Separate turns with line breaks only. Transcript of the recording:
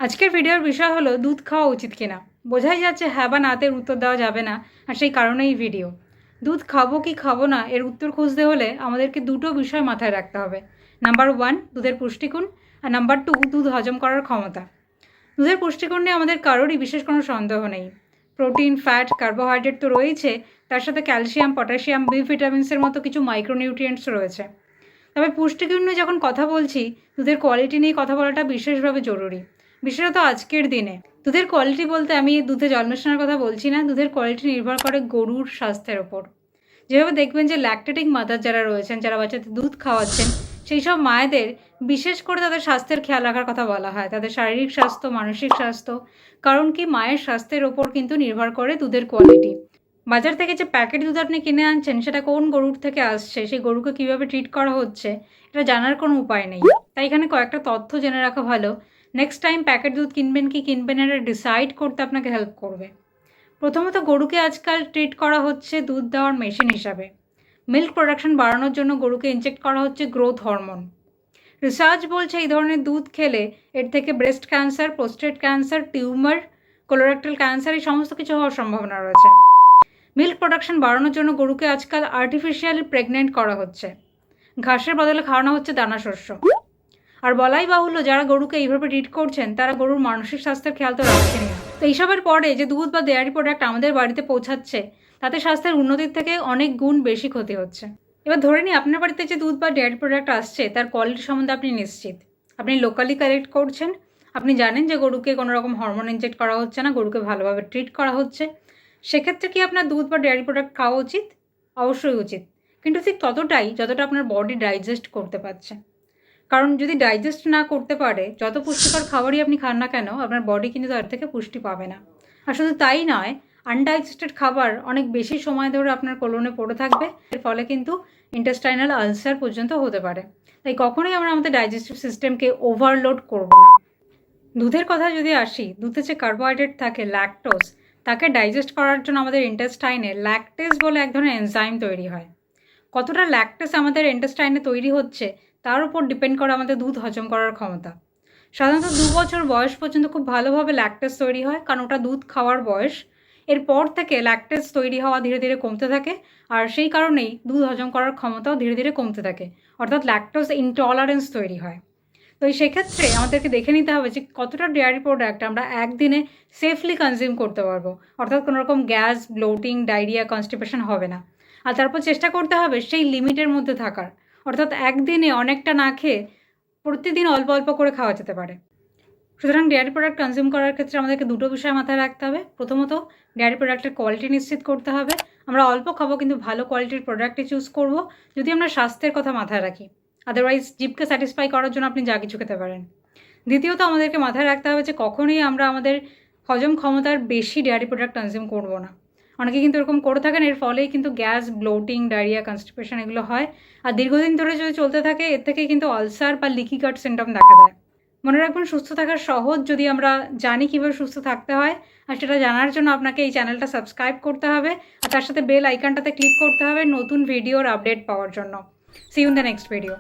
আজকের ভিডিওর বিষয় হলো দুধ খাওয়া উচিত কিনা। বোঝাই যাচ্ছে হ্যাঁ বা নাতে উত্তর দেওয়া যাবে না, আর সেই কারণেই ভিডিও। দুধ খাবো কি খাবো না এর উত্তর খুঁজতে হলে আমাদেরকে দুটো বিষয় মাথায় রাখতে হবে। নাম্বার 1 দুধের পুষ্টিগুণ, আর নাম্বার 2 দুধ হজম করার ক্ষমতা। দুধের পুষ্টিগুণ নিয়ে আমাদের কারোরই বিশেষ কোনো সন্দেহ নেই। প্রোটিন, ফ্যাট, কার্বোহাইড্রেট তো রয়েছে, তার সাথে ক্যালসিয়াম, পটাশিয়াম, বি ভিটামিনসের মতো কিছু মাইক্রোনিউট্রিয়েন্টস রয়েছে। তবে পুষ্টিগুণ নিয়ে যখন কথা বলছি, দুধের কোয়ালিটি নিয়ে কথা বলাটা বিশেষভাবে জরুরি, বিশেষত আজকের দিনে। দুধের কোয়ালিটি বলতে আমি দুধে জল মেশানোর কথা বলছি না, দুধের কোয়ালিটি নির্ভর করে গরুর স্বাস্থ্যের ওপর। যেভাবে দেখবেন যে ল্যাকটেটিং মাদার যারা রয়েছেন, যারা বাচ্চাদের দুধ খাওয়াচ্ছেন, সেই সব মায়েদের বিশেষ করে তাদের স্বাস্থ্যের খেয়াল রাখার কথা বলা হয়, তাদের শারীরিক স্বাস্থ্য, মানসিক স্বাস্থ্য। কারণ কি, মায়ের স্বাস্থ্যের ওপর কিন্তু নির্ভর করে দুধের কোয়ালিটি। বাজার থেকে যে প্যাকেট দুধ আপনি কিনে আনছেন, সেটা কোন গরুর থেকে আসছে, সেই গরুকে কীভাবে ট্রিট করা হচ্ছে, এটা জানার কোনো উপায় নেই। তাই এখানে কয়েকটা তথ্য জেনে রাখা ভালো। নেক্সট টাইম প্যাকেট দুধ কিনবেন কি কিনবেন না, এটা ডিসাইড করতে আপনাকে হেল্প করবে। প্রথমত, গরুকে আজকাল ট্রিট করা হচ্ছে দুধ দেওয়ার মেশিন হিসাবে। মিল্ক প্রোডাকশন বাড়ানোর জন্য গরুকে ইনজেক্ট করা হচ্ছে গ্রোথ হরমোন। রিসার্চ বলছে এই ধরনের দুধ খেলে এর থেকে breast cancer, prostate cancer, tumour, colorectal cancer এই সমস্ত কিছু হওয়ার সম্ভাবনা রয়েছে। মিল্ক প্রোডাকশন বাড়ানোর জন্য গরুকে আজকাল আর্টিফিশিয়ালি প্রেগনেন্ট করা হচ্ছে। ঘাসের বদলে খাওয়ানো হচ্ছে দানা শস্য। আর বলাই বাহুল্য, যারা গরুকে এইভাবে ট্রিট করছেন তারা গরুর মানসিক স্বাস্থ্যের খেয়াল তো রাখছেনই না। তো এইসবের পরে যে দুধ বা ডেয়ারি প্রোডাক্ট আমাদের বাড়িতে পৌঁছাচ্ছে, তাতে স্বাস্থ্যের উন্নতির থেকে অনেক গুণ বেশি ক্ষতি হচ্ছে। এবার ধরে নিই আপনার বাড়িতে যে দুধ বা ডেয়ারি প্রোডাক্ট আসছে তার কোয়ালিটি সম্বন্ধে আপনি নিশ্চিত। আপনি লোকালি কালেক্ট করছেন, আপনি জানেন যে গরুকে কোনো রকম হরমোন ইনজেক্ট করা হচ্ছে না, গরুকে ভালোভাবে ট্রিট করা হচ্ছে। সেক্ষেত্রে কি আপনার দুধ বা ডেয়ারি প্রোডাক্ট খাওয়া উচিত? অবশ্যই উচিত, কিন্তু ঠিক ততটাই যতটা আপনার বডি ডাইজেস্ট করতে পারছে। কারণ যদি ডাইজেস্ট না করতে পারে, যত পুষ্টিকর খাবারই আপনি খান না কেন, আপনার বডি কিন্তু তার থেকে পুষ্টি পাবে না। আর শুধু তাই নয়, আনডাইজেস্টেড খাবার অনেক বেশি সময় ধরে আপনার কোলনে পড়ে থাকবে, এর ফলে কিন্তু ইন্টেস্টাইনাল আলসার পর্যন্ত হতে পারে। তাই কখনোই আমরা আমাদের ডাইজেস্টিভ সিস্টেমকে ওভারলোড করব না। দুধের কথা যদি আসি, দুধে যে কার্বোহাইড্রেট থাকে ল্যাকটোজ, তাকে ডাইজেস্ট করার জন্য আমাদের ইন্টেস্টাইনে ল্যাকটেজ বলে এক ধরনের এনজাইম তৈরি হয়। কতটা ল্যাকটেজ আমাদের ইন্টেস্টাইনে তৈরি হচ্ছে তার উপর ডিপেন্ড করে আমাদের দুধ হজম করার ক্ষমতা। সাধারণত 2 বছর বয়স পর্যন্ত খুব ভালোভাবে ল্যাকটেজ তৈরি হয়, কারণ ওটা দুধ খাওয়ার বয়স। এরপর থেকে ল্যাকটেজ তৈরি হওয়া ধীরে ধীরে কমতে থাকে, আর সেই কারণেই দুধ হজম করার ক্ষমতাও ধীরে ধীরে কমতে থাকে, অর্থাৎ ল্যাকটোজ ইনটলারেন্স তৈরি হয়। তো সেক্ষেত্রে আমাদেরকে দেখে নিতে হবে যে কতটা ডেয়ারি প্রোডাক্ট আমরা একদিনে সেফলি কনজিউম করতে পারবো, অর্থাৎ কোনো রকম গ্যাস, ব্লোটিং, ডায়রিয়া, কনস্টিপেশন হবে না। আর তারপর চেষ্টা করতে হবে সেই লিমিটের মধ্যে থাকার, অর্থাৎ একদিনে অনেকটা না খেয়ে প্রতিদিন অল্প অল্প করে খাওয়া যেতে পারে। সুতরাং ডেয়ারি প্রোডাক্ট কনজিউম করার ক্ষেত্রে আমাদেরকে দুটো বিষয় মাথায় রাখতে হবে। প্রথমত, ডেয়ারি প্রোডাক্টের কোয়ালিটি নিশ্চিত করতে হবে। আমরা অল্প খাবো, কিন্তু ভালো কোয়ালিটির প্রোডাক্টই চুজ করব, যদি আমরা স্বাস্থ্যের কথা মাথায় রাখি। আদারওয়াইজ জিভকে স্যাটিসফাই করার জন্য আপনি যা কিছু খেতে পারেন। দ্বিতীয়ত, আমাদেরকে মাথায় রাখতে হবে যে কখনোই আমরা আমাদের হজম ক্ষমতার বেশি ডেয়ারি প্রোডাক্ট কনজিউম করব না। অনেকে কিন্তু এরকম করে থাকেন, এর ফলেই কিন্তু গ্যাস, ব্লোটিং, ডায়রিয়া, কনস্টিপেশন এগুলো হয়। আর দীর্ঘদিন ধরে যদি চলতে থাকে, এর থেকে কিন্তু আলসার বা লিকি গাট সিনড্রোম দেখা দেয়। মনে রাখবেন, সুস্থ থাকার সহজ যদি আমরা জানি কীভাবে সুস্থ থাকতে হয়, আর সেটা জানার জন্য আপনাকে এই চ্যানেলটা সাবস্ক্রাইব করতে হবে, আর তার সাথে বেল আইকনটাতে ক্লিক করতে হবে নতুন ভিডিওর আপডেট পাওয়ার জন্য। See you in the next video.